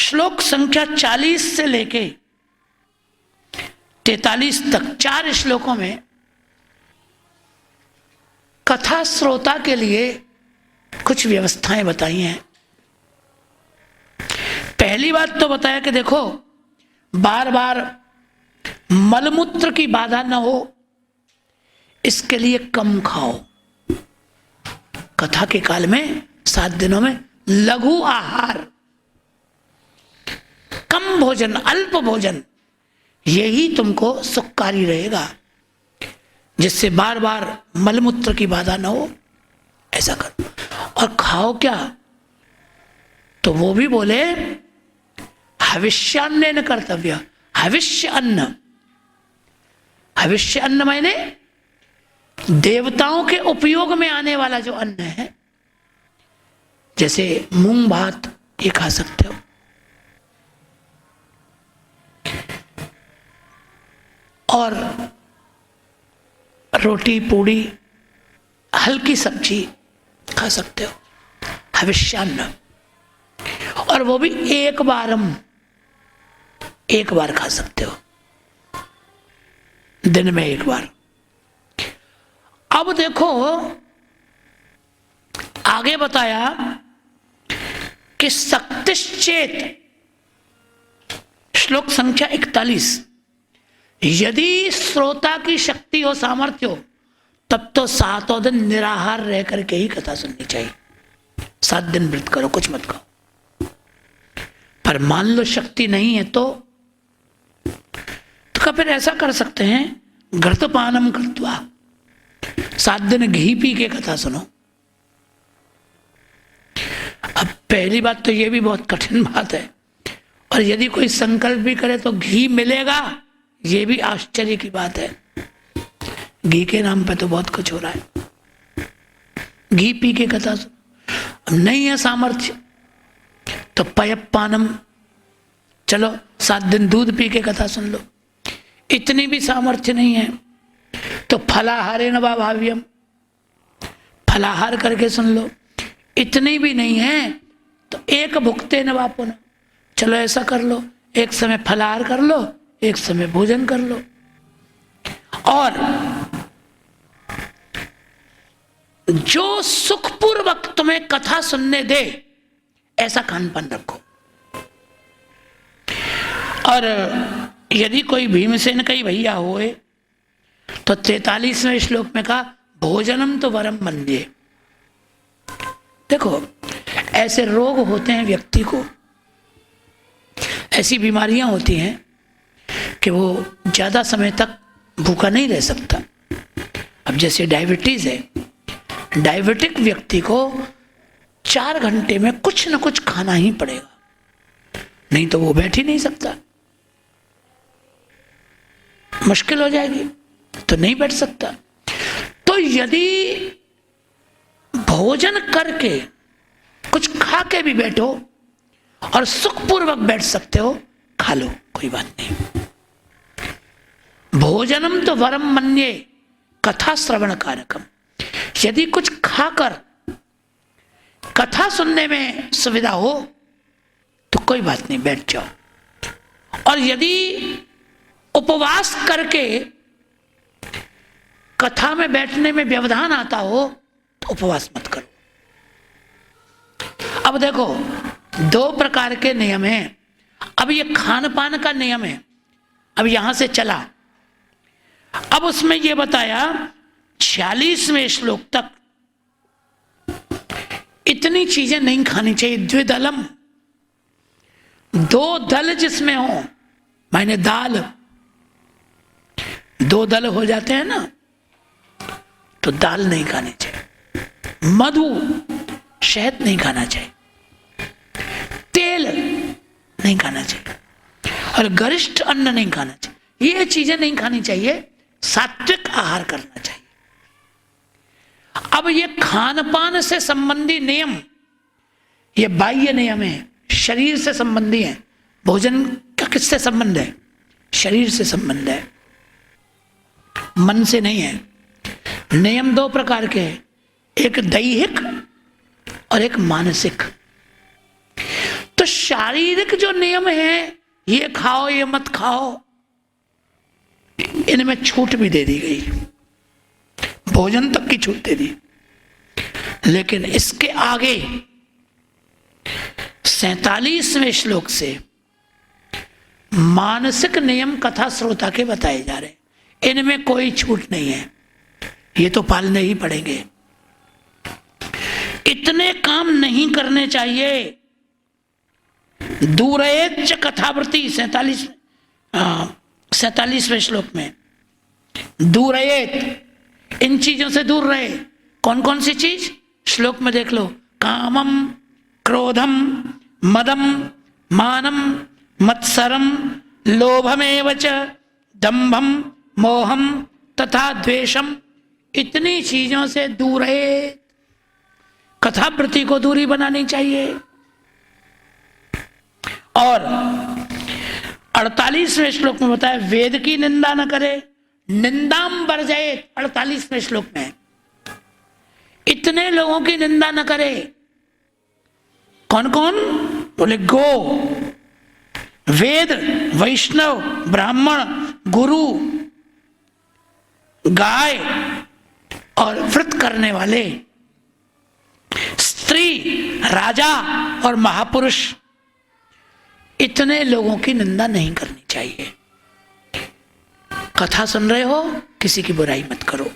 श्लोक संख्या 40 से लेके 43 तक 4 श्लोकों में कथा श्रोता के लिए कुछ व्यवस्थाएं बताई हैं। पहली बात तो बताया कि देखो, बार बार मलमूत्र की बाधा न हो, इसके लिए कम खाओ। कथा के काल में 7 दिनों में लघु आहार, कम भोजन, अल्प भोजन, यही तुमको सुखकारी रहेगा, जिससे बार बार मलमूत्र की बाधा न हो। ऐसा करो। और खाओ क्या? तो वो भी बोले हविष्यान्न न कर्तव्य। हविष्य अन्न, हविष्य अन्न माने देवताओं के उपयोग में आने वाला जो अन्न है, जैसे मूंग भात, ये खा सकते हो। और रोटी पूड़ी, हल्की सब्जी खा सकते हो, हविष्यान्न। और वो भी एक बार खा सकते हो, दिन में एक बार। अब देखो आगे बताया कि शक्तिश्चेत, श्लोक संख्या 41, यदि श्रोता की शक्ति हो, सामर्थ्य हो, तब तो 7 दिन निराहार रह करके ही कथा सुननी चाहिए। 7 दिन व्रत करो, कुछ मत खाओ। पर मान लो शक्ति नहीं है तो फिर ऐसा कर सकते हैं, घृतपानम कृत्वा, 7 दिन घी पी के कथा सुनो। अब पहली बात तो यह भी बहुत कठिन बात है, और यदि कोई संकल्प भी करे तो घी मिलेगा, यह भी आश्चर्य की बात है। घी के नाम पे तो बहुत कुछ हो रहा है। घी पी के कथा सुनो। अब नहीं है सामर्थ्य तो पयपानम, चलो 7 दिन दूध पी के कथा सुन लो। इतनी भी सामर्थ्य नहीं है तो फलाहारे न भाव्यम, फलाहार करके सुन लो। इतनी भी नहीं है तो एक भुक्ते न वापुन, चलो ऐसा कर लो, एक समय फलाहार कर लो, एक समय भोजन कर लो। और जो सुखपूर्वक तुम्हें कथा सुनने दे, ऐसा खानपान रखो। और यदि कोई भीमसेन का ही भैया होए तो 43वें श्लोक में कहा भोजनम तो वरम मन्ये। देखो, ऐसे रोग होते हैं व्यक्ति को, ऐसी बीमारियां होती हैं कि वो ज्यादा समय तक भूखा नहीं रह सकता। अब जैसे डायबिटीज है, डायबिटिक व्यक्ति को 4 घंटे में कुछ न कुछ खाना ही पड़ेगा, नहीं तो वो बैठ ही नहीं सकता, मुश्किल हो जाएगी, तो नहीं बैठ सकता। तो यदि भोजन करके कुछ खा के भी बैठो और सुखपूर्वक बैठ सकते हो, खा लो, कोई बात नहीं। भोजनम तो वरम मन्ये कथा श्रवण कारकम। यदि कुछ खाकर कथा सुनने में सुविधा हो तो कोई बात नहीं, बैठ जाओ। और यदि उपवास करके कथा में बैठने में व्यवधान आता हो तो उपवास मत करो। अब देखो, 2 प्रकार के नियम हैं। अब ये खान पान का नियम है, अब यहां से चला। अब उसमें ये बताया 46वें श्लोक तक इतनी चीजें नहीं खानी चाहिए। द्विदलम, 2 दल जिसमें हो, माने दाल, 2 दल हो जाते हैं ना, तो दाल नहीं खानी चाहिए। मधु, शहद नहीं खाना चाहिए। तेल नहीं खाना चाहिए। और गरिष्ठ अन्न नहीं खाना चाहिए। ये चीजें नहीं खानी चाहिए, सात्विक आहार करना चाहिए। अब ये खान पान से संबंधी नियम, ये बाह्य नियम है, शरीर से संबंधी है। भोजन का किससे संबंध है? शरीर से संबंध है, मन से नहीं है। नियम 2 प्रकार के हैं, एक दैहिक और एक मानसिक। तो शारीरिक जो नियम है, ये खाओ ये मत खाओ, इनमें छूट भी दे दी गई, भोजन तक की छूट दे दी। लेकिन इसके आगे 47वें श्लोक से मानसिक नियम कथा श्रोता के बताए जा रहे, इनमें कोई छूट नहीं है, ये तो पालने ही पड़ेंगे। इतने काम नहीं करने चाहिए। दूरेच कथावृत्ति 47वें श्लोक में, दूरेत, इन चीजों से दूर रहे। कौन कौन सी चीज? श्लोक में देख लो, कामम, क्रोधम, मदम, मानम, मत्सरम, लोभमेव च, दंभम, मोहम तथा द्वेषम, इतनी चीजों से दूर है। कथावृत्ति को दूरी बनानी चाहिए। और 48वें श्लोक में बताया वेद की निंदा न करे, निंदाम वर्जयेत, 48वें श्लोक में इतने लोगों की निंदा न करे। कौन कौन? बोले गो, वेद, वैष्णव, ब्राह्मण, गुरु, गाय और व्रत करने वाले, स्त्री, राजा और महापुरुष, इतने लोगों की निंदा नहीं करनी चाहिए। कथा सुन रहे हो, किसी की बुराई मत करो।